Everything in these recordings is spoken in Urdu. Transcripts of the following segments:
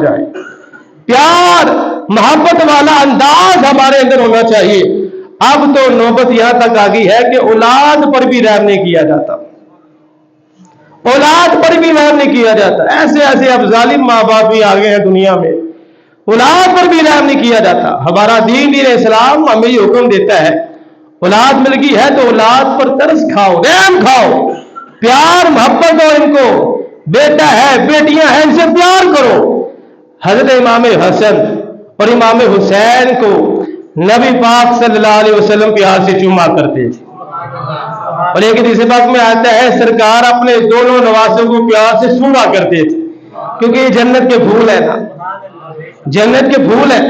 جائے, پیار محبت والا انداز ہمارے اندر ہونا چاہیے. اب تو نوبت یہاں تک آ گئی ہے کہ اولاد پر بھی رحم نہیں کیا جاتا, اولاد پر بھی رحم نہیں کیا جاتا. ایسے ایسے اب ظالم ماں باپ بھی آ گئے ہیں دنیا میں, اولاد پر بھی رحم نہیں کیا جاتا. ہمارا دین اسلام ہمیں یہ حکم دیتا ہے, اولاد مل گئی ہے تو اولاد پر ترس کھاؤ, رحم کھاؤ, پیار محبت دو ان کو. بیٹا ہے بیٹیاں ہیں ان سے پیار کرو. حضرت امام حسن اور امام حسین کو نبی پاک صلی اللہ علیہ وسلم پیار سے چوما کرتے تھے. اور ایک حدیث پاک میں آتا ہے سرکار اپنے دونوں نواسوں کو پیار سے سونگا کرتے تھے, کیونکہ یہ جنت کے پھول ہے نا, جنت کے پھول ہے.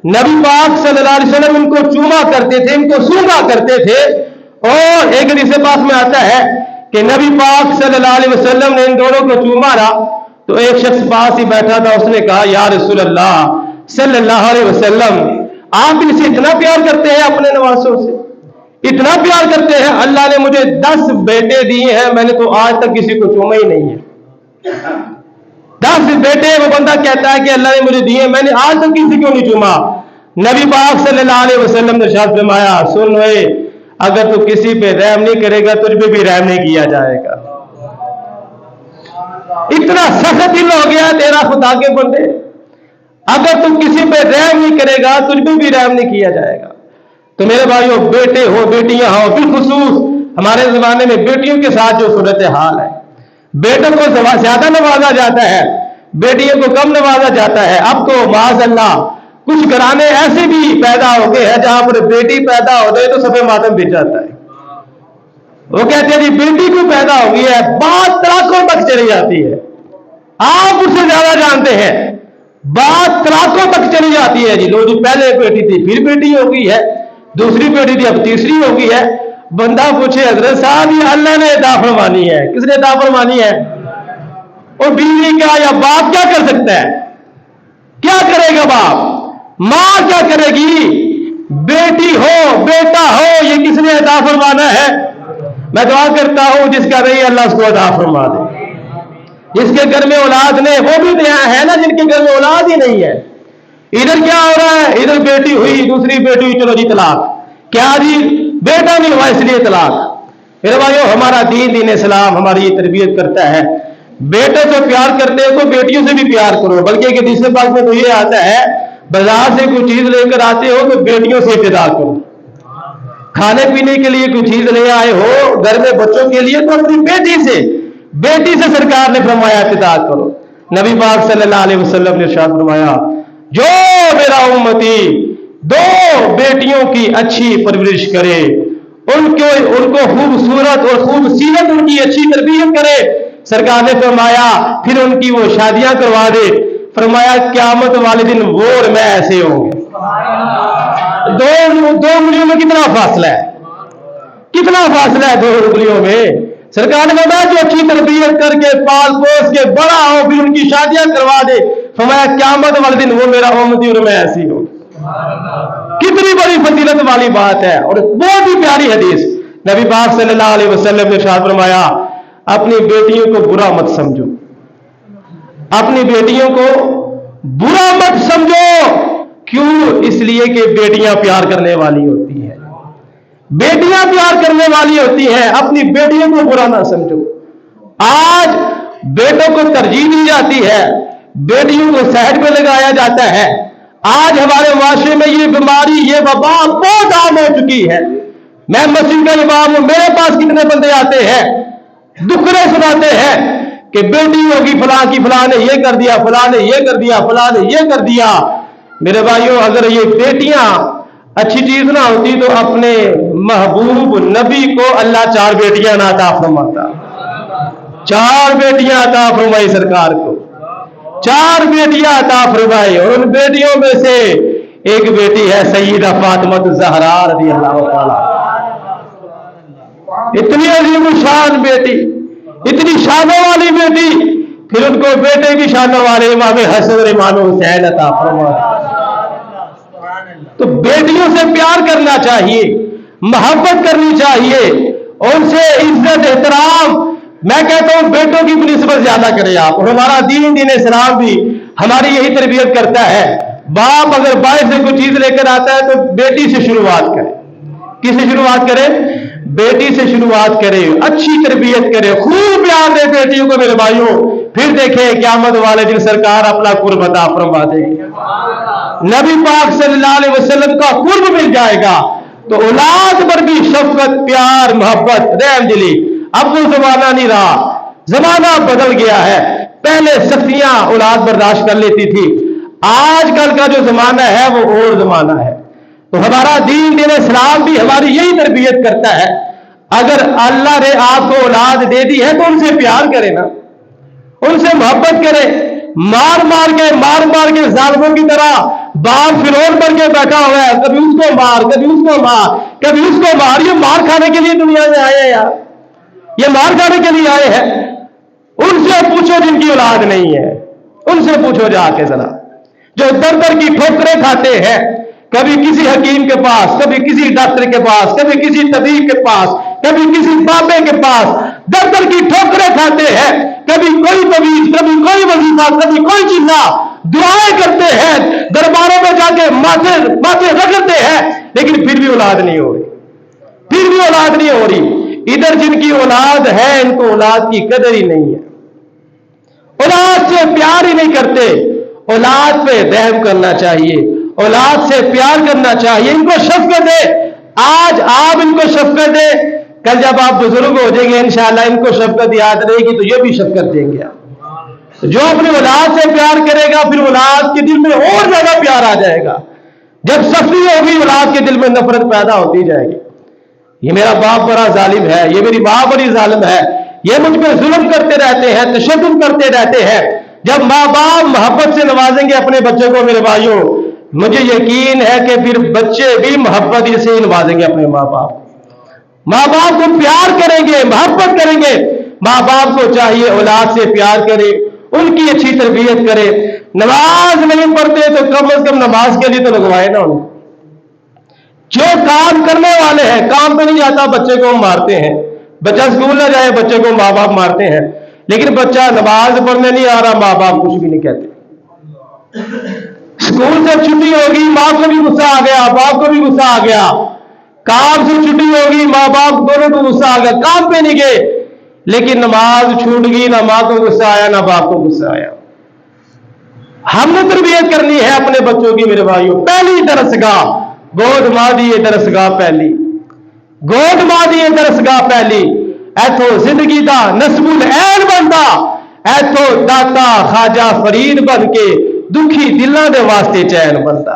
نبی پاک صلی اللہ علیہ وسلم ان کو چوما کرتے تھے, ان کو سونگا کرتے تھے. اور ایک حدیث پاک میں آتا ہے کہ نبی پاک صلی اللہ علیہ وسلم نے ان دونوں کو چوما رہا تو ایک شخص پاس ہی بیٹھا تھا, اس نے کہا یا رسول اللہ صلی اللہ علیہ وسلم, آپ ان سے اتنا پیار کرتے ہیں, اپنے نواسوں سے اتنا پیار کرتے ہیں. اللہ نے مجھے 10 بیٹے دیے ہیں, میں نے تو آج تک کسی کو چوما ہی نہیں ہے. 10 بیٹے وہ بندہ کہتا ہے کہ اللہ نے مجھے دیے, میں نے آج تک کسی کو نہیں چوما. نبی پاک صلی اللہ علیہ وسلم نے ارشاد فرمایا سن اے, اگر تو کسی پہ رحم نہیں کرے گا تجھ پہ بھی رحم نہیں کیا جائے گا. اتنا سخت دل ہو گیا تیرا خدا کے بندے, اگر تو کسی پہ رحم نہیں کرے گا تجھ پہ بھی رحم نہیں کیا جائے گا. تو میرے بھائیو, بیٹے ہو بیٹیاں ہو, بالخصوص ہمارے زمانے میں بیٹیوں کے ساتھ جو صورت حال ہے, بیٹوں کو زیادہ نوازا جاتا ہے, بیٹیوں کو کم نوازا جاتا ہے. اب تو معاذ اللہ کچھ گھرانے ایسے بھی پیدا ہو گئے ہیں جہاں پر بیٹی پیدا ہو گئی تو صفے ماتم بچ جاتا ہے. وہ کہتے ہیں جی بیٹی کو پیدا ہو گئی ہے, بات طلاقوں تک چلی جاتی ہے. آپ اس سے زیادہ جانتے ہیں, بات طلاقوں تک چلی جاتی ہے. جی لو جی پہلے بیٹی تھی پھر بیٹی ہو گئی ہے, دوسری بیٹی تھی اب تیسری ہو گئی ہے. بندہ پوچھے حضرت صاحب یہ اللہ نے عطا فرمانی ہے, کس نے عطا فرمانی ہے؟ اور بیوی کیا یا باپ کیا کر سکتا ہے؟ کیا کرے گا باپ؟ ماں کیا کرے گی؟ بیٹی ہو بیٹا ہو, یہ کس نے عطا فرمانا ہے؟ میں دعا کرتا ہوں جس کا نہیں اللہ اس کو عطا فرما دے. جس کے گھر میں اولاد نہیں, وہ بھی دیا ہے نا جن کے گھر میں اولاد ہی نہیں ہے. ادھر کیا ہو رہا ہے, ادھر بیٹی ہوئی دوسری بیٹی ہوئی, چلو جی طلاق. کیا جی بیٹا نہیں ہوا اس لیے طلاق. میرے بھائیو, ہمارا دین اسلام ہماری یہ تربیت کرتا ہے, بیٹے سے پیار کرتے ہو تو بیٹیوں سے بھی پیار کرو. بلکہ کہ دوسرے پاک میں تو یہ آتا ہے بازار سے کوئی چیز لے کر آتے ہو تو بیٹیوں سے ابتدا کرو. کھانے پینے کے لیے کوئی چیز لے آئے ہو گھر میں بچوں کے لیے تو اپنی بیٹی سے سرکار نے فرمایا ابتدا کرو. نبی پاک صلی اللہ علیہ وسلم نے ارشاد فرمایا جو میرا امتی 2 بیٹیوں کی اچھی پرورش کرے, ان کو خوبصورت اور خوبصیرت ان کی اچھی تربیت کرے, سرکار نے فرمایا پھر ان کی وہ شادیاں کروا دے. فرمایا قیامت والے دن وہ اور میں ایسے ہوں گے. دو انگلیوں میں کتنا فاصلہ ہے, کتنا فاصلہ ہے 2 انگلیوں میں. سرکار نے فرمایا جو اچھی تربیت کر کے پال پوس کے بڑا ہو پھر ان کی شادیاں کروا دے, فرمایا قیامت والے دن وہ میرا امتی اور میں ایسی ہوں. کتنی بڑی فضیلت والی بات ہے اور بہت ہی پیاری حدیث. نبی پاک صلی اللہ علیہ وسلم نے ارشاد فرمایا اپنی بیٹیوں کو برا مت سمجھو, اپنی بیٹیوں کو برا مت سمجھو. کیوں؟ اس لیے کہ بیٹیاں پیار کرنے والی ہوتی ہیں, بیٹیاں پیار کرنے والی ہوتی ہیں. اپنی بیٹیوں کو برا نہ سمجھو. آج بیٹوں کو ترجیح دی جاتی ہے, بیٹیوں کو سائڈ پہ لگایا جاتا ہے. آج ہمارے معاشرے میں یہ بیماری یہ وبا بہت عام ہو چکی ہے. میں مسجد کا امام ہوں, میرے پاس کتنے بندے آتے ہیں دکھڑے سناتے ہیں کہ بیٹی ہوگی فلاں کی, فلاں نے یہ کر دیا, فلاں نے یہ کر دیا, فلاں نے یہ کر دیا. میرے بھائیوں, اگر یہ بیٹیاں اچھی چیز نہ ہوتی تو اپنے محبوب نبی کو اللہ 4 بیٹیاں نہ عطا فرماتا. 4 بیٹیاں عطا فرمائی سرکار کو, 4 بیٹیاں عطا فرمائی. اور ان بیٹیوں میں سے ایک بیٹی ہے سیدہ فاطمہ الزہرا رضی اللہ تعالی. اتنی عظیم شان بیٹی, اتنی شانوں والی بیٹی, پھر ان کو بیٹے بھی شانوں والے امام حسن اور امام حسین عطا فرمائی. تو بیٹیوں سے پیار کرنا چاہیے, محبت کرنی چاہیے, ان سے عزت احترام میں کہتا ہوں بیٹوں کی نسبت زیادہ کریں آپ. اور ہمارا دین اسلام بھی ہماری یہی تربیت کرتا ہے. باپ اگر باہر سے کوئی چیز لے کر آتا ہے تو بیٹی سے شروعات کرے. کس سے شروعات کرے؟ بیٹی سے شروعات کرے. اچھی تربیت کرے, خوب پیار دے بیٹیوں کو میرے بھائیوں. پھر دیکھیں قیامت والے دن سرکار اپنا قرب عطا فرما دے گی. نبی پاک صلی اللہ علیہ وسلم کا قرب مل جائے گا. تو اولاد پر بھی شفقت, پیار, محبت, رحم دلی. اب وہ زمانہ نہیں رہا, زمانہ بدل گیا ہے. پہلے سختیاں اولاد برداشت کر لیتی تھی, آج کل کا جو زمانہ ہے وہ اور زمانہ ہے. تو ہمارا دین اسلام بھی ہماری یہی تربیت کرتا ہے. اگر اللہ نے آپ کو اولاد دے دی ہے تو ان سے پیار کرے نا, ان سے محبت کرے. مار مار کے ظالموں کی طرح باپ فرعون بن کے بیٹھا ہوا ہے, کبھی اس کو مار, کبھی اس کو مار, کبھی اس کو مار. یہ مار کھانے کے لیے دنیا میں آئے ہیں یار, یہ مار کھانے کے لیے آئے ہیں. ان سے پوچھو جن کی اولاد نہیں ہے, ان سے پوچھو جا کے ذرا, جو در در کی ٹھوکریں کھاتے ہیں, کبھی کسی حکیم کے پاس, کبھی کسی ڈاکٹر کے پاس, کبھی کسی طبیب کے پاس, کبھی کسی بابے کے پاس, در در کی ٹھوکریں کھاتے ہیں. کبھی کوئی طبیب, کبھی کوئی وظیفہ, کبھی کوئی چیزا, دعائیں کرتے ہیں, درباروں میں جا کے ماتھے رگڑتے ہیں, لیکن پھر بھی اولاد نہیں ہو رہی, پھر بھی اولاد نہیں ہو رہی. ادھر جن کی اولاد ہے ان کو اولاد کی قدر ہی نہیں ہے, اولاد سے پیار ہی نہیں کرتے. اولاد پہ رحم کرنا چاہیے, اولاد سے پیار کرنا چاہیے, ان کو شفقت دے. آج آپ ان کو شفقت دے, کل جب آپ بزرگ ہو جائیں گے انشاءاللہ ان کو شفقت یاد رہے گی تو یہ بھی شفقت دیں گے. جو اپنی اولاد سے پیار کرے گا پھر اولاد کے دل میں اور زیادہ پیار آ جائے گا. جب سختی ہوگی اولاد کے دل میں نفرت پیدا ہوتی جائے گی. یہ میرا باپ بڑا ظالم ہے, یہ میری ماں بڑی ظالم ہے, یہ مجھ پہ ظلم کرتے رہتے ہیں, تشدد کرتے رہتے ہیں. جب ماں باپ محبت سے نوازیں گے اپنے بچے کو میرے بھائیوں, مجھے یقین ہے کہ پھر بچے بھی محبت سے نوازیں گے اپنے ماں باپ. ماں باپ کو پیار کریں گے, محبت کریں گے. ماں باپ کو چاہیے اولاد سے پیار کرے, ان کی اچھی تربیت کرے. نماز نہیں پڑھتے تو کم از کم نماز کے لیے تو لگوائے نا ان کو. جو کام کرنے والے ہیں, کام پہ نہیں جاتا بچے کو مارتے ہیں, بچہ اسکول نہ جائے بچے کو ماں باپ مارتے ہیں, لیکن بچہ نماز پڑھنے نہیں آ رہا ماں باپ کچھ بھی نہیں کہتے. اسکول سے چھٹی ہوگی ماں کو بھی غصہ آ گیا, باپ کو بھی غصہ آ گیا. کام سے چھٹی ہوگی ماں باپ دونوں کو غصہ آ گیا, کام پہ نہیں گئے, لیکن نماز چھوٹ گئی, نہ ماں کو غصہ آیا نہ باپ کو غصہ آیا. ہم نے تربیت کرنی ہے اپنے بچوں کی میرے بھائیوں. پہلی درسگاہ گود ماں دی درسگاہ پہلی, گود ماں دی درسگاہ پہلی. ایتھو زندگی دا نصب العین بنتا, ایتھو داتا خواجہ فرید بن کے دکھی دلاں دے واسطے چین بنتا.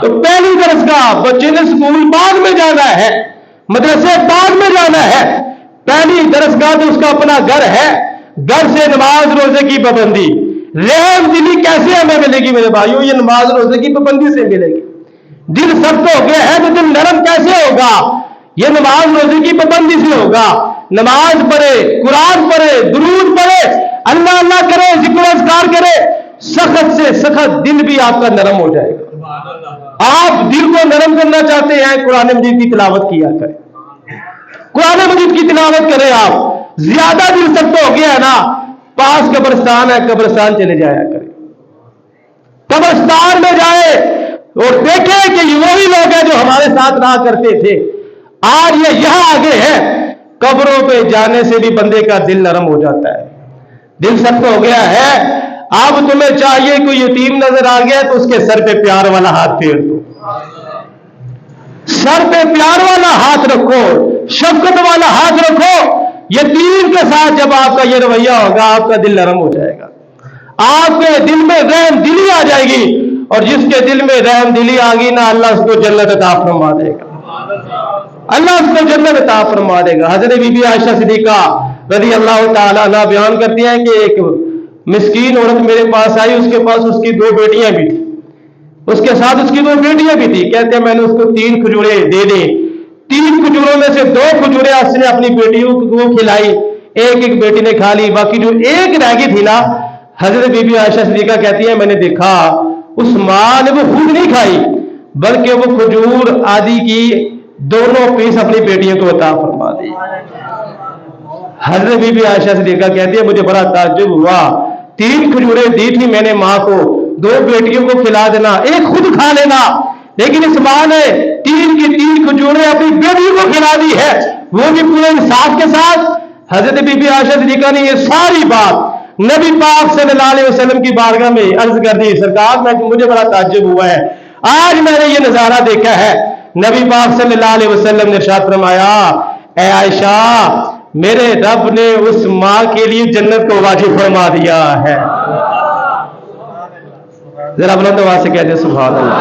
تو پہلی درسگاہ, بچے نے اسکول بعد میں جانا ہے, مدرسے بعد میں جانا ہے. پہلی درسگاہ تو اس کا اپنا گھر ہے, گھر سے نماز روزے کی پابندی. رحم دلی کیسے ہمیں ملے گی میرے بھائیوں؟ یہ نماز روزے کی پابندی سے ملے گی. دل سخت ہو گیا ہے تو دل نرم کیسے ہوگا؟ یہ نماز روزے کی پابندی سے ہوگا. نماز پڑھے, قرآن پڑھے, درود پڑھے, اللہ اللہ کرے, ذکر و اذکار کرے, سخت سے سخت دل بھی آپ کا نرم ہو جائے گا. آپ دل کو نرم کرنا چاہتے ہیں, قرآن مجید کی تلاوت کیا کریں, قرآن مجید کی تلاوت کریں. آپ زیادہ دل سخت ہو گیا ہے نا, پاس قبرستان ہے, قبرستان چلے جایا کریں. قبرستان میں جائے اور دیکھیں کہ یہ وہی لوگ ہیں جو ہمارے ساتھ رہا کرتے تھے, آج یہ یہاں آگے ہیں. قبروں پہ جانے سے بھی بندے کا دل نرم ہو جاتا ہے, دل سخت ہو گیا ہے. اب تمہیں چاہیے کوئی یتیم نظر آ گیا تو اس کے سر پہ پیار والا ہاتھ پھیر دو, سر پہ پیار والا ہاتھ رکھو, شفقت والا ہاتھ رکھو. یتیم کے ساتھ جب آپ کا یہ رویہ ہوگا آپ کا دل نرم ہو جائے گا, آپ کے دل میں رحم دلی آ جائے گی, اور جس کے دل میں رحم دلی آ گئی نا اللہ اس کو جنت عطا فرما دے گا, اللہ اس کو جنت عطا فرما دے گا. حضرت بی بی عائشہ صدیقہ رضی اللہ تعالیٰ عنہ بیان کرتی ہیں کہ ایک مسکین عورت میرے پاس آئی, اس کے پاس اس کی 2 بیٹیاں بھی تھیں, اس کے ساتھ اس کی 2 بیٹیاں بھی تھی. کہتے ہیں میں نے اس کو 3 کھجوریں دے دیں, 3 کھجوروں میں سے 2 کھجوریں اس نے اپنی بیٹیوں کو کھلائی, ایک بیٹی نے کھا لی, باقی جو ایک رہ گئی تھی نا, حضرت بی بی عائشہ صدیقہ کہتی ہیں میں نے دیکھا اس ماں نے وہ خود نہیں کھائی بلکہ وہ کھجور آدھی کی 2 پیس اپنی بیٹیوں کو عطا فرما دی. حضرت بی بی عائشہ صدیقہ کہتی ہے مجھے بڑا تعجب ہوا, 3 کھجوریں دی تھی میں نے ماں کو, 2 بیٹیوں کو کھلا دینا, ایک خود کھا لینا, لیکن اس ماں نے 3 کی 3 کھجوریں اپنی بیٹی کو کھلا دی ہے, وہ بھی پورے انصاف کے ساتھ. حضرت بی بی عائشہ صدیقہ نے یہ ساری بات نبی پاک صلی اللہ علیہ وسلم کی بارگاہ میں عرض کر دی, سرکار مجھے بڑا تعجب ہوا ہے, آج میں نے یہ نظارہ دیکھا ہے. نبی پاک صلی اللہ علیہ وسلم نے ارشاد فرمایا, اے عائشہ میرے رب نے اس ماں کے لیے جنت کو واجب فرما دیا ہے. ذرا بلند آواز سے کہتے سبحان اللہ.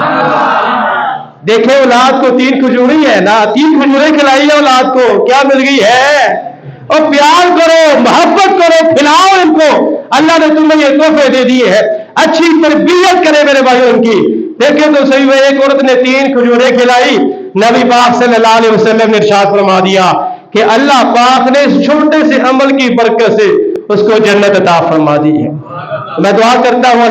دیکھیں اولاد کو 3 کھجوریں ہے نا, 3 کھجوریں کھلائی ہے اولاد کو, کیا مل گئی ہے؟ اور پیار کرو, محبت کرو, کھلاؤ ان کو. اللہ نے تمہیں یہ تحفے دے دیے ہیں, اچھی تربیت کرے میرے بھائیوں ان کی. دیکھیں تو صحیح ہے, ایک عورت نے 3 کھجوریں کھلائی, نبی پاک صلی اللہ علیہ وسلم نے ارشاد فرما دیا کہ اللہ پاک نے اس چھوٹے سے عمل کی برکت سے اس کو جنت عطا فرما دی ہے. میں دعا کرتا ہوں